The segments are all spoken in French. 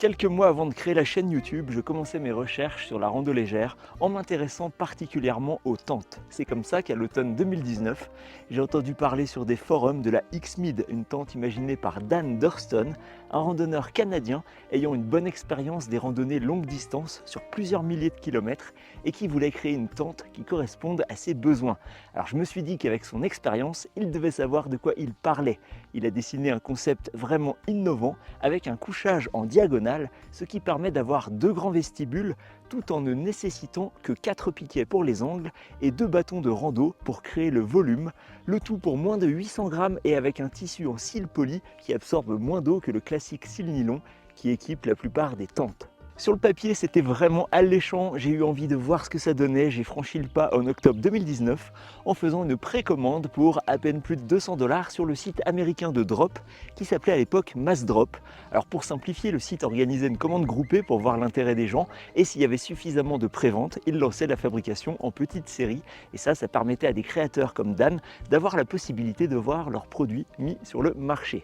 Quelques mois avant de créer la chaîne YouTube, je commençais mes recherches sur la rando légère en m'intéressant particulièrement aux tentes. C'est comme ça qu'à l'automne 2019, j'ai entendu parler sur des forums de la X-Mid, une tente imaginée par Dan Durston, un randonneur canadien ayant une bonne expérience des randonnées longue distance sur plusieurs milliers de kilomètres et qui voulait créer une tente qui corresponde à ses besoins. Alors je me suis dit qu'avec son expérience, il devait savoir de quoi il parlait. Il a dessiné un concept vraiment innovant avec un couchage en diagonale, ce qui permet d'avoir deux grands vestibules tout en ne nécessitant que 4 piquets pour les angles et 2 bâtons de rando pour créer le volume, le tout pour moins de 800 grammes et avec un tissu en cils poli qui absorbe moins d'eau que le classique cils nylon qui équipe la plupart des tentes. Sur le papier, c'était vraiment alléchant, j'ai eu envie de voir ce que ça donnait, j'ai franchi le pas en octobre 2019 en faisant une précommande pour à peine plus de 200 $ sur le site américain de Drop qui s'appelait à l'époque Massdrop. Alors pour simplifier, le site organisait une commande groupée pour voir l'intérêt des gens et s'il y avait suffisamment de prévente, il lançait la fabrication en petite série et ça permettait à des créateurs comme Dan d'avoir la possibilité de voir leurs produits mis sur le marché.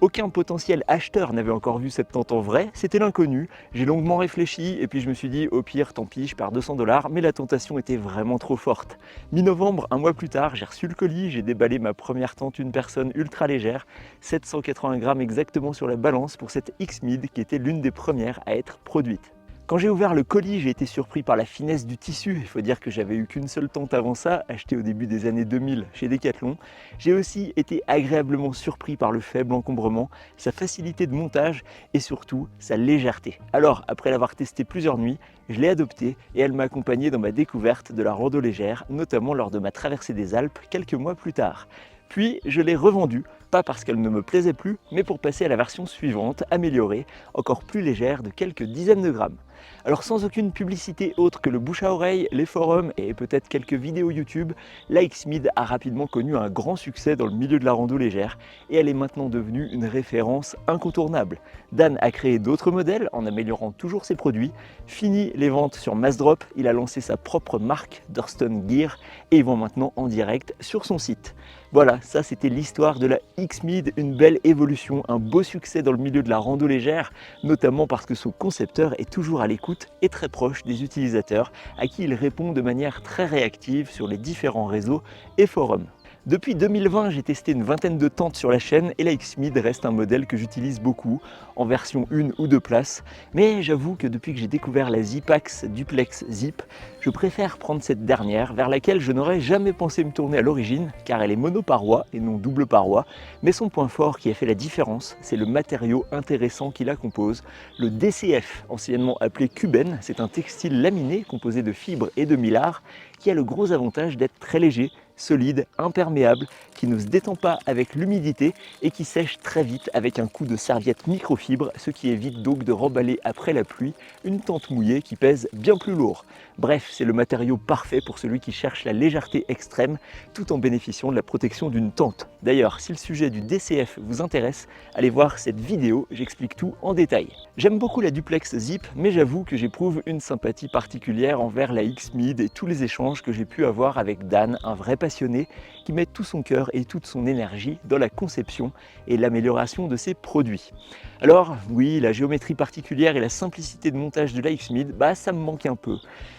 Aucun potentiel acheteur n'avait encore vu cette tente en vrai, c'était l'inconnu. J'ai longuement réfléchi et puis je me suis dit au pire tant pis, je perds 200 $, mais la tentation était vraiment trop forte. Mi-novembre, un mois plus tard, j'ai reçu le colis, j'ai déballé ma première tente une personne ultra légère, 780 grammes exactement sur la balance pour cette X-Mid qui était l'une des premières à être produite. Quand j'ai ouvert le colis, j'ai été surpris par la finesse du tissu. Il faut dire que j'avais eu qu'une seule tente avant ça, achetée au début des années 2000 chez Decathlon. J'ai aussi été agréablement surpris par le faible encombrement, sa facilité de montage et surtout sa légèreté. Alors, après l'avoir testée plusieurs nuits, je l'ai adoptée et elle m'a accompagné dans ma découverte de la rando légère, notamment lors de ma traversée des Alpes quelques mois plus tard. Puis je l'ai revendue, pas parce qu'elle ne me plaisait plus, mais pour passer à la version suivante, améliorée, encore plus légère de quelques dizaines de grammes. Alors sans aucune publicité autre que le bouche à oreille, les forums et peut-être quelques vidéos YouTube, la X-Mid a rapidement connu un grand succès dans le milieu de la rando légère et elle est maintenant devenue une référence incontournable. Dan a créé d'autres modèles en améliorant toujours ses produits, fini les ventes sur Massdrop, il a lancé sa propre marque Durston Gear et il vend maintenant en direct sur son site. Voilà, ça c'était l'histoire de la X-Mid, une belle évolution, un beau succès dans le milieu de la rando légère, notamment parce que son concepteur est toujours à l'écoute et très proche des utilisateurs, à qui il répond de manière très réactive sur les différents réseaux et forums. Depuis 2020, j'ai testé une vingtaine de tentes sur la chaîne et la X-Mid reste un modèle que j'utilise beaucoup, en version 1 ou 2 places. Mais j'avoue que depuis que j'ai découvert la Zipax Duplex Zip, je préfère prendre cette dernière, vers laquelle je n'aurais jamais pensé me tourner à l'origine, car elle est monoparoi et non double paroi. Mais son point fort qui a fait la différence, c'est le matériau intéressant qui la compose, le DCF, anciennement appelé Cuben. C'est un textile laminé composé de fibres et de mylar, qui a le gros avantage d'être très léger, solide, imperméable, qui ne se détend pas avec l'humidité et qui sèche très vite avec un coup de serviette microfibre, ce qui évite donc de remballer après la pluie une tente mouillée qui pèse bien plus lourd. Bref, c'est le matériau parfait pour celui qui cherche la légèreté extrême tout en bénéficiant de la protection d'une tente. D'ailleurs, si le sujet du DCF vous intéresse, allez voir cette vidéo, j'explique tout en détail. J'aime beaucoup la Duplex Zip, mais j'avoue que j'éprouve une sympathie particulière envers la X-Mid et tous les échanges que j'ai pu avoir avec Dan, un vrai passionné qui met tout son cœur et toute son énergie dans la conception et l'amélioration de ses produits. Alors oui, la géométrie particulière et la simplicité de montage de la X-Mid, ça me manque un peu.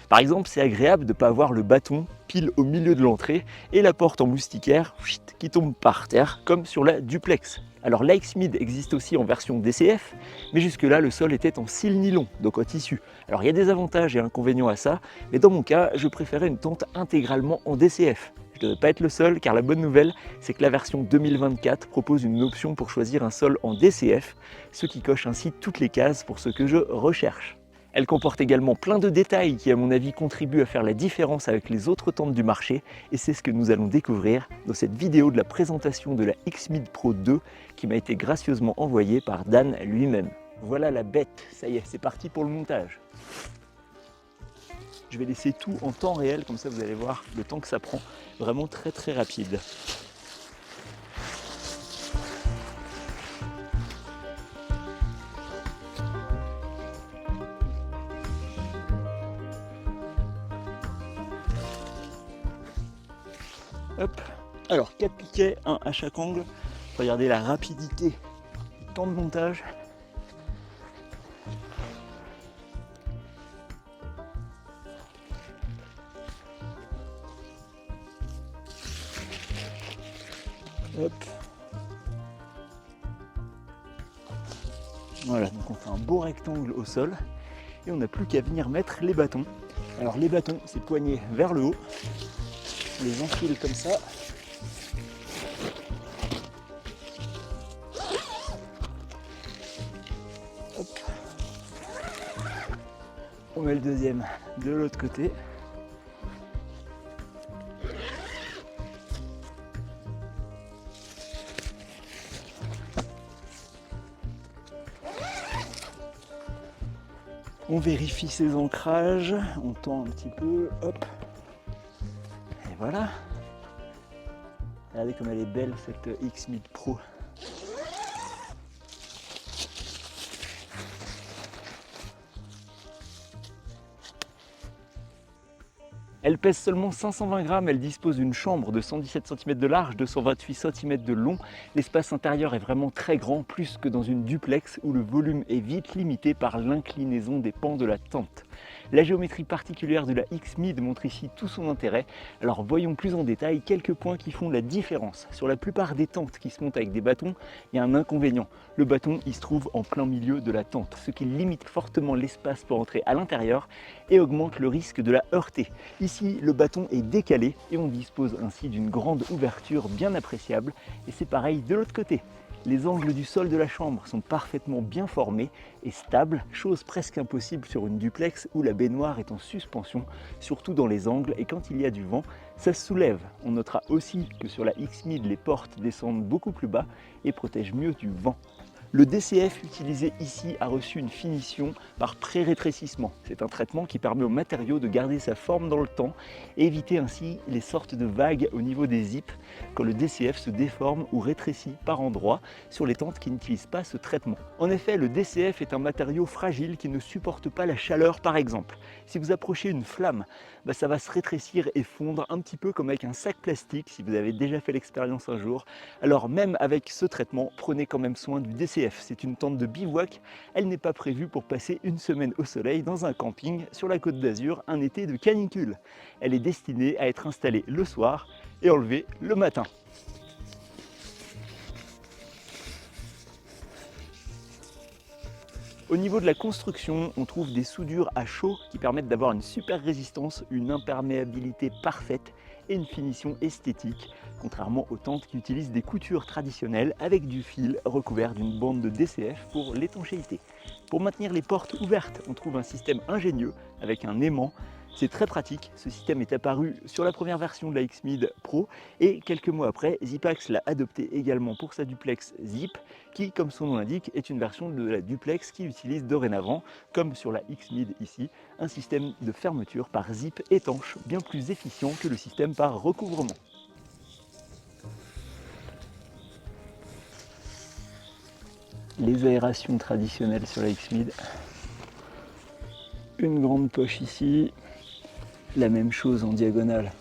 Par exemple, c'est agréable de ne pas avoir le bâton pile au milieu de l'entrée et la porte en moustiquaire qui tombe par terre comme sur la Duplex. Alors la X-Mid existe aussi en version DCF, mais jusque-là le sol était en cils nylon, donc en tissu. Alors il y a des avantages et inconvénients à ça, mais dans mon cas, je préférais une tente intégralement en DCF. Je ne devais pas être le seul, car la bonne nouvelle, c'est que la version 2024 propose une option pour choisir un sol en DCF, ce qui coche ainsi toutes les cases pour ce que je recherche. Elle comporte également plein de détails qui, à mon avis, contribuent à faire la différence avec les autres tentes du marché, et c'est ce que nous allons découvrir dans cette vidéo de la présentation de la X-Mid Pro 2 qui m'a été gracieusement envoyée par Dan lui-même. Voilà la bête, ça y est, c'est parti pour le montage. Je vais laisser tout en temps réel, comme ça vous allez voir le temps que ça prend, vraiment très très rapide. Hop. Alors 4 piquets, un à chaque angle. Regardez la rapidité du temps de montage. Hop. Voilà, donc on fait un beau rectangle au sol et on n'a plus qu'à venir mettre les bâtons. Alors les bâtons, c'est poignets vers le haut. On les enfile comme ça. Hop. On met le deuxième de l'autre côté. On vérifie ses ancrages, on tend un petit peu, hop, et voilà. Regardez comme elle est belle cette X-Mid Pro. Elle pèse seulement 520 grammes, elle dispose d'une chambre de 117 cm de large, 228 cm de long. L'espace intérieur est vraiment très grand, plus que dans une duplex où le volume est vite limité par l'inclinaison des pans de la tente. La géométrie particulière de la X-Mid montre ici tout son intérêt. Alors voyons plus en détail quelques points qui font la différence. Sur la plupart des tentes qui se montent avec des bâtons, il y a un inconvénient. Le bâton, il se trouve en plein milieu de la tente, ce qui limite fortement l'espace pour entrer à l'intérieur et augmente le risque de la heurter. Ici, le bâton est décalé et on dispose ainsi d'une grande ouverture bien appréciable. Et c'est pareil de l'autre côté. Les angles du sol de la chambre sont parfaitement bien formés et stables, chose presque impossible sur une duplex où la baignoire est en suspension, surtout dans les angles, et quand il y a du vent, ça se soulève. On notera aussi que sur la X-Mid, les portes descendent beaucoup plus bas et protègent mieux du vent. Le DCF utilisé ici a reçu une finition par pré-rétrécissement. C'est un traitement qui permet au matériau de garder sa forme dans le temps et éviter ainsi les sortes de vagues au niveau des zips quand le DCF se déforme ou rétrécit par endroits sur les tentes qui n'utilisent pas ce traitement. En effet, le DCF est un matériau fragile qui ne supporte pas la chaleur par exemple. Si vous approchez une flamme, ça va se rétrécir et fondre un petit peu comme avec un sac plastique si vous avez déjà fait l'expérience un jour. Alors même avec ce traitement, prenez quand même soin du DCF. C'est une tente de bivouac, elle n'est pas prévue pour passer une semaine au soleil dans un camping sur la Côte d'Azur un été de canicule. Elle est destinée à être installée le soir et enlevée le matin. Au niveau de la construction, on trouve des soudures à chaud qui permettent d'avoir une super résistance, une imperméabilité parfaite et une finition esthétique, contrairement aux tentes qui utilisent des coutures traditionnelles avec du fil recouvert d'une bande de DCF pour l'étanchéité. Pour maintenir les portes ouvertes, on trouve un système ingénieux avec un aimant. C'est très pratique, ce système est apparu sur la première version de la X-Mid Pro et quelques mois après, Zipax l'a adopté également pour sa duplex Zip qui, comme son nom l'indique, est une version de la duplex qui utilise dorénavant, comme sur la X-Mid ici, un système de fermeture par zip étanche bien plus efficient que le système par recouvrement. Les aérations traditionnelles sur la X-Mid. Une grande poche ici, la même chose en diagonale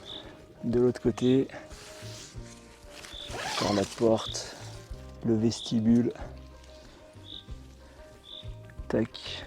de l'autre côté, sur la porte, le vestibule, tac.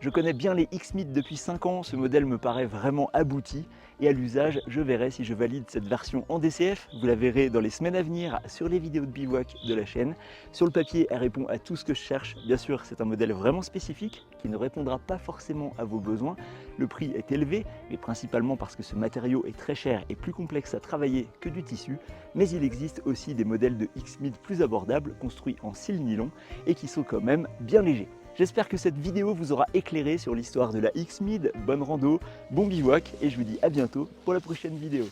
Je connais bien les X-Mid depuis 5 ans, ce modèle me paraît vraiment abouti et à l'usage, je verrai si je valide cette version en DCF. Vous la verrez dans les semaines à venir sur les vidéos de bivouac de la chaîne. Sur le papier, elle répond à tout ce que je cherche. Bien sûr, c'est un modèle vraiment spécifique qui ne répondra pas forcément à vos besoins. Le prix est élevé, mais principalement parce que ce matériau est très cher et plus complexe à travailler que du tissu. Mais il existe aussi des modèles de X-Mid plus abordables, construits en cils nylon et qui sont quand même bien légers. J'espère que cette vidéo vous aura éclairé sur l'histoire de la X-Mid. Bonne rando, bon bivouac et je vous dis à bientôt pour la prochaine vidéo.